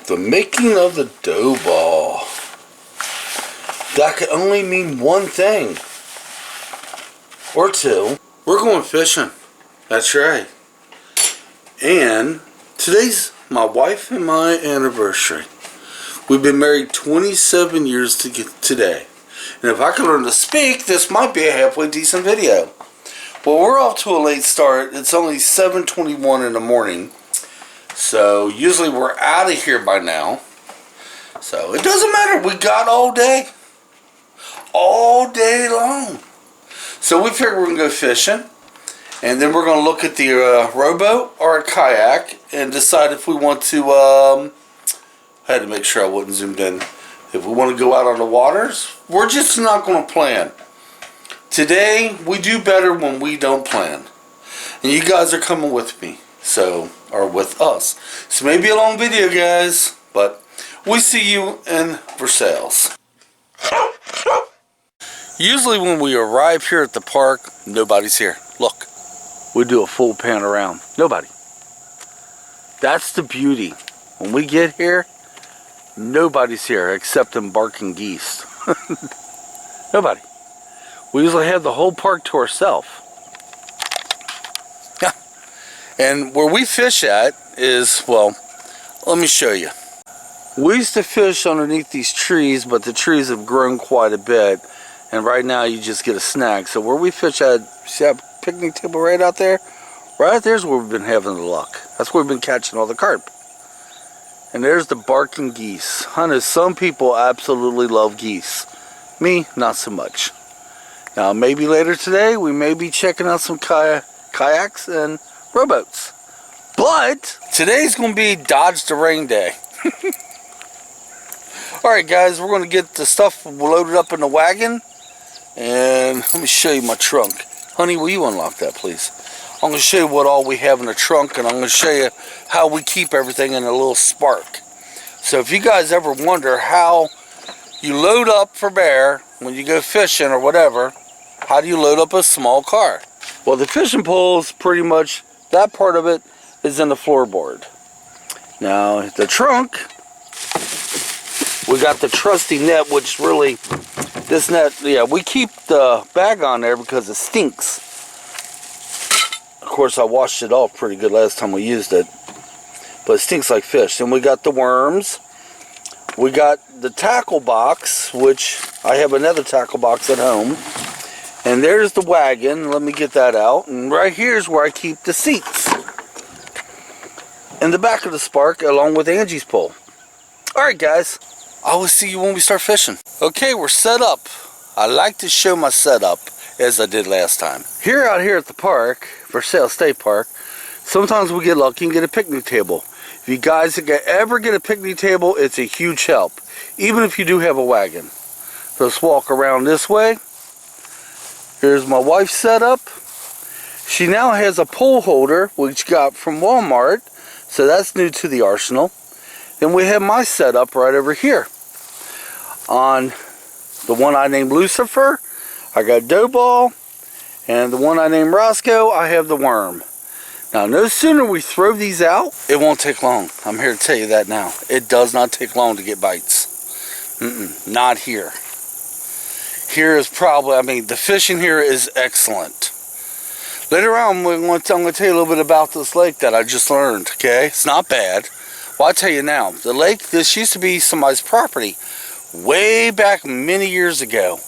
The making of the dough ball. That could only mean one thing. Or two. We're going fishing. That's right. And today's my wife and my anniversary. We've been married 27 years today. And if I could learn to speak, this might be a halfway decent video. Well, we're off to a late start. It's only 7:21 in the morning. So usually we're out of here by now. So it doesn't matter. We got all day. All day long. So we figured we're going to go fishing. And then we're going to look at the rowboat or a kayak and decide if we want to, I had to make sure I wasn't zoomed in. If we want to go out on the waters, we're just not going to plan. Today, we do better when we don't plan. And you guys are coming with me, or with us. So maybe a long video, guys, but we see you in Versailles. Usually when we arrive here at the park, nobody's here. Look. We do a full pan around. Nobody. That's the beauty. When we get here, nobody's here except them barking geese. Nobody. We usually have the whole park to ourselves. Yeah. And where we fish at is, well, let me show you. We used to fish underneath these trees, but the trees have grown quite a bit. And right now you just get a snag. So where we fish at, see that picnic table right out there? Right out there's where we've been having the luck. That's where we've been catching all the carp. And there's the barking geese. I know some people absolutely love geese. Me, not so much. Now maybe later today we may be checking out some kayaks and rowboats. But today's going to be dodge the rain day. Alright guys, we're going to get the stuff loaded up in the wagon. And let me show you my trunk. Honey, will you unlock that, please? I'm going to show you what all we have in the trunk, and I'm going to show you how we keep everything in a little spark. So if you guys ever wonder how you load up for bear when you go fishing or whatever, how do you load up a small car? Well, the fishing poles, pretty much, that part of it is in the floorboard. Now, the trunk, we got the trusty net, which really... This net, yeah, we keep the bag on there because it stinks. Of course, I washed it off pretty good last time we used it. But it stinks like fish. And we got the worms. We got the tackle box, which I have another tackle box at home. And there's the wagon. Let me get that out. And right here is where I keep the seats. In the back of the Spark, along with Angie's pole. Alright, guys. I will see you when we start fishing. Okay, we're set up. I like to show my setup as I did last time. Out here at the park, Versailles State Park, sometimes we get lucky and get a picnic table. If you guys ever get a picnic table, it's a huge help. Even if you do have a wagon. So let's walk around this way. Here's my wife's setup. She now has a pole holder, which got from Walmart. So that's new to the arsenal. Then we have my setup right over here. On the one I named Lucifer, I got dough ball. And the one I named Roscoe, I have the worm. Now, no sooner we throw these out, it won't take long. I'm here to tell you that now. It does not take long to get bites. Not here. Here is probably, the fishing here is excellent. Later on, I'm going to tell you a little bit about this lake that I just learned, okay? It's not bad. Well, I'll tell you now, the lake, this used to be somebody's property way back many years ago.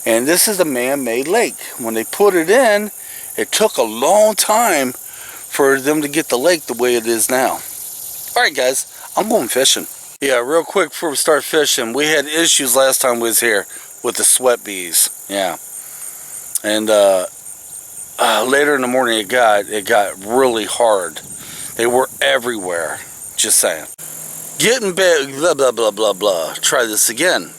And this is a man-made lake. When they put it in, it took a long time for them to get the lake the way it is now. Alright guys, I'm going fishing. Yeah, real quick before we start fishing, we had issues last time we was here with the sweat bees. Yeah. And later in the morning it got really hard. They were everywhere. Just saying. Getting blah blah blah blah blah. Try this again.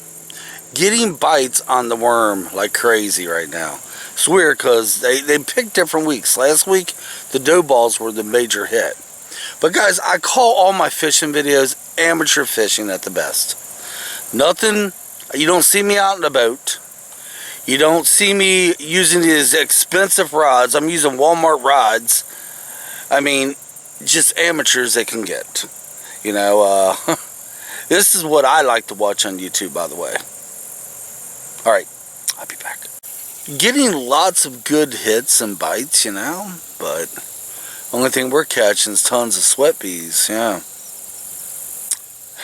Getting bites on the worm like crazy right now. It's weird because they pick different weeks. Last week the dough balls were the major hit. But guys, I call all my fishing videos amateur fishing at the best. Nothing, you don't see me out in a boat. You don't see me using these expensive rods. I'm using Walmart rods. I mean, just amateurs they can get. You know, This is what I like to watch on YouTube, by the way. Alright, I'll be back. Getting lots of good hits and bites, you know, but only thing we're catching is tons of sweat bees, yeah.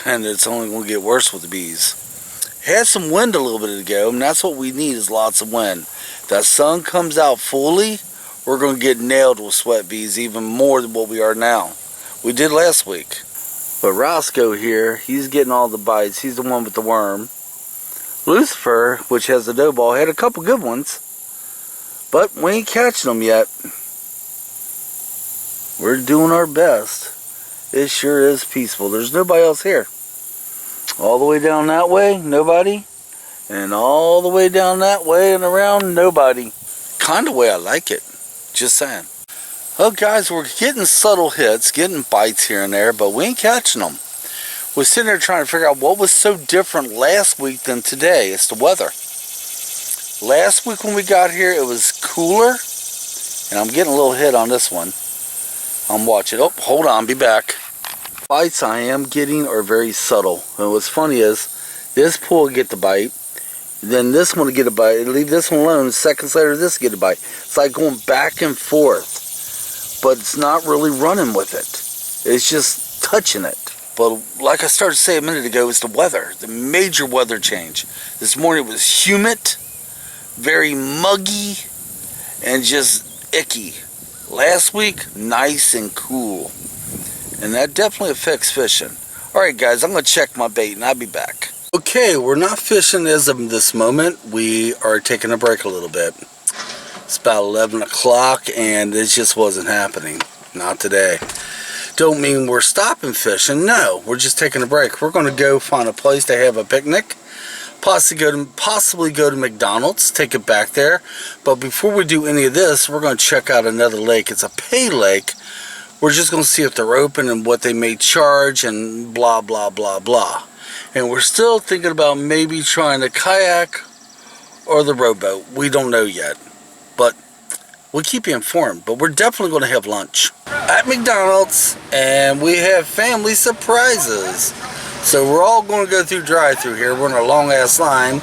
And it's only going to get worse with the bees. Had some wind a little bit ago, and that's what we need is lots of wind. If that sun comes out fully, we're going to get nailed with sweat bees even more than what we are now. We did last week. But Roscoe here, he's getting all the bites. He's the one with the worm. Lucifer, which has the dough ball, had a couple good ones. But we ain't catching them yet. We're doing our best. It sure is peaceful. There's nobody else here. All the way down that way, nobody. And all the way down that way and around, nobody. Kind of way I like it. Just saying. Well, guys, we're getting subtle hits, getting bites here and there, but we ain't catching them. We're sitting there trying to figure out what was so different last week than today. It's the weather. Last week when we got here, it was cooler, and I'm getting a little hit on this one. I'm watching. Oh, hold on, be back. Bites I am getting are very subtle. And what's funny is, this pool will get the bite, then this one will get a bite, leave this one alone, seconds later this will get a bite. It's like going back and forth, but it's not really running with it. It's just touching it. But like I started to say a minute ago, it's the weather, the major weather change. This morning it was humid, very muggy, and just icky. Last week, nice and cool. And that definitely affects fishing. Alright guys, I'm going to check my bait and I'll be back. Okay, we're not fishing as of this moment. We are taking a break a little bit. It's about 11 o'clock and it just wasn't happening. Not today. Don't mean we're stopping fishing. No, we're just taking a break. We're going to go find a place to have a picnic. Possibly go to McDonald's, take it back there. But before we do any of this, we're going to check out another lake. It's a pay lake. We're just going to see if they're open and what they may charge and blah, blah, blah, blah. And we're still thinking about maybe trying the kayak or the rowboat. We don't know yet. But we'll keep you informed. But we're definitely going to have lunch at McDonald's. And we have family surprises. So we're all going to go through drive-through here. We're in a long-ass line.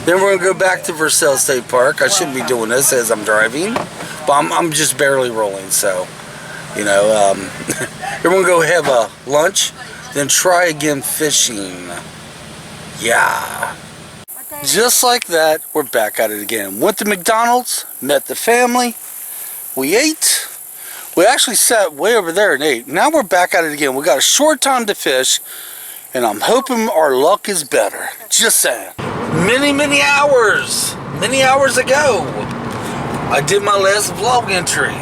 Then we're going to go back to Versailles State Park. I shouldn't be doing this as I'm driving. But I'm just barely rolling, so... You know, we're going to go have a lunch, then try again fishing. Yeah. Just like that, we're back at it again. Went to McDonald's, met the family, we ate. We actually sat way over there and ate. Now we're back at it again. We got a short time to fish, and I'm hoping our luck is better. Just saying. Many hours ago, I did my last vlog entry.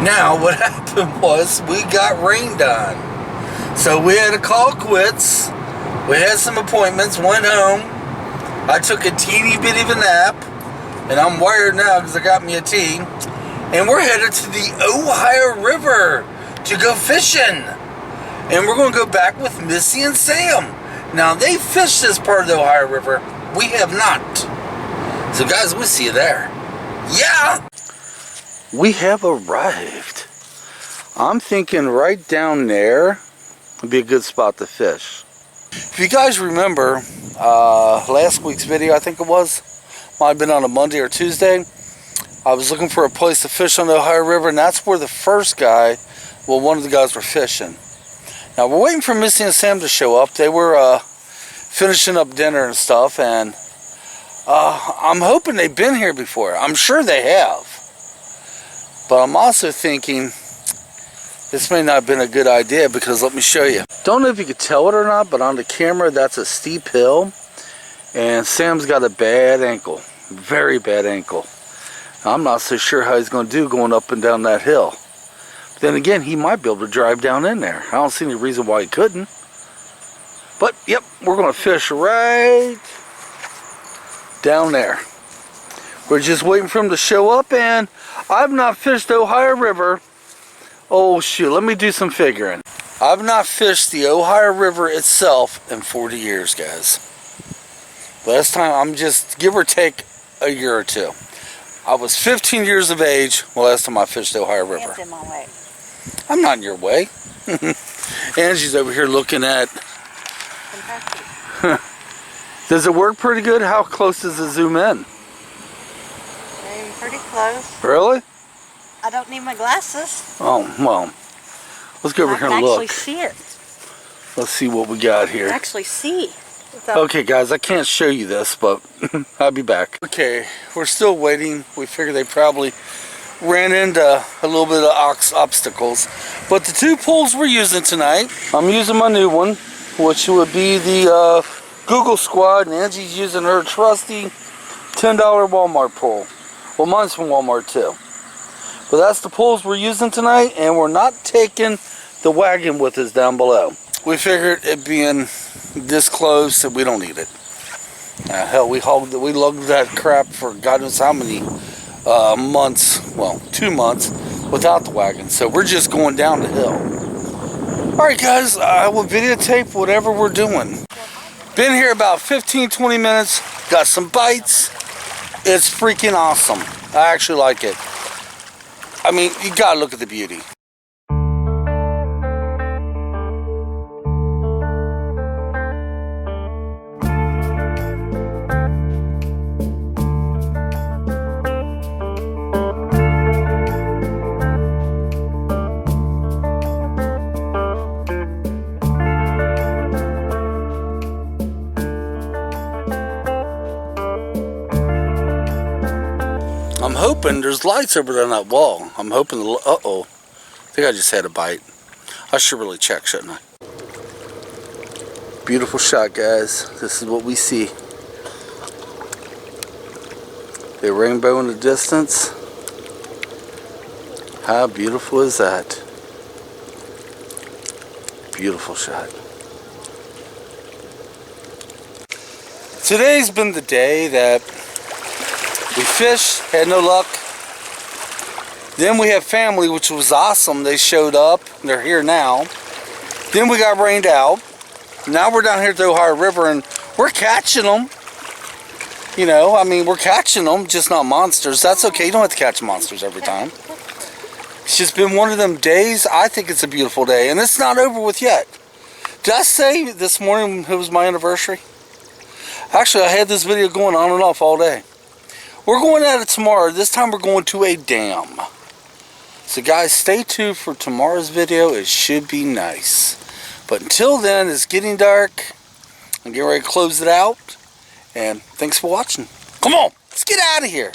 Now, what happened was we got rained on. So we had to call quits. We had some appointments, went home. I took a teeny bit of a nap. And I'm wired now because I got me a tea. And we're headed to the Ohio River to go fishing. And we're going to go back with Missy and Sam. Now, they fished this part of the Ohio River. We have not. So guys, we'll see you there. Yeah! We have arrived. I'm thinking right down there would be a good spot to fish. If you guys remember last week's video, I think it was, might have been on a Monday or Tuesday, I was looking for a place to fish on the Ohio River, and that's where the first guy, well, one of the guys were fishing. Now we're waiting for Missy and Sam to show up. They were finishing up dinner and stuff, and I'm hoping they've been here before. I'm sure they have. But I'm also thinking this may not have been a good idea because let me show you. Don't know if you could tell it or not, but on the camera that's a steep hill. And Sam's got a bad ankle. Very bad ankle. I'm not so sure how he's going to do going up and down that hill. But then again, he might be able to drive down in there. I don't see any reason why he couldn't. But, yep, we're going to fish right down there. We're just waiting for him to show up, and I've not fished the Ohio River. Oh shoot, let me do some figuring. I've not fished the Ohio River itself in 40 years, guys. Last time, I'm just, give or take a year or two. I was 15 years of age the last time I fished the Ohio River. It's in my way. I'm not in your way. Angie's over here looking at Kentucky. Does it work pretty good? How close does it zoom in? Pretty close. Really? I don't need my glasses. Oh, well. Let's go over here and look. I can actually see it. Let's see what we got here. I can actually see. Okay, guys, I can't show you this, but I'll be back. Okay, we're still waiting. We figure they probably ran into a little bit of obstacles. But the two poles we're using tonight, I'm using my new one, which would be the Google Squad, and Angie's using her trusty $10 Walmart pole. Well, mine's from Walmart too. But that's the poles we're using tonight, and we're not taking the wagon with us down below. We figured it being this close that we don't need it. Hell, we lugged that crap for God knows how many months, well, 2 months without the wagon. So we're just going down the hill. Alright guys, I will videotape whatever we're doing. Been here about 15-20 minutes, got some bites. It's freaking awesome. I actually like it. I mean, you gotta look at the beauty. I'm hoping there's lights over there on that wall. I'm hoping uh-oh. I think I just had a bite. I should really check, shouldn't I? Beautiful shot, guys. This is what we see. A rainbow in the distance. How beautiful is that? Beautiful shot. Today's been the day that we fished, had no luck. Then we have family, which was awesome. They showed up. They're here now. Then we got rained out. Now we're down here at the Ohio River, and we're catching them. You know, I mean, we're catching them, just not monsters. That's okay. You don't have to catch monsters every time. It's just been one of them days. I think it's a beautiful day, and it's not over with yet. Did I say this morning it was my anniversary? Actually, I had this video going on and off all day. We're going at it tomorrow. This time we're going to a dam. So guys, stay tuned for tomorrow's video. It should be nice. But until then, it's getting dark. I'm getting ready to close it out. And thanks for watching. Come on, let's get out of here.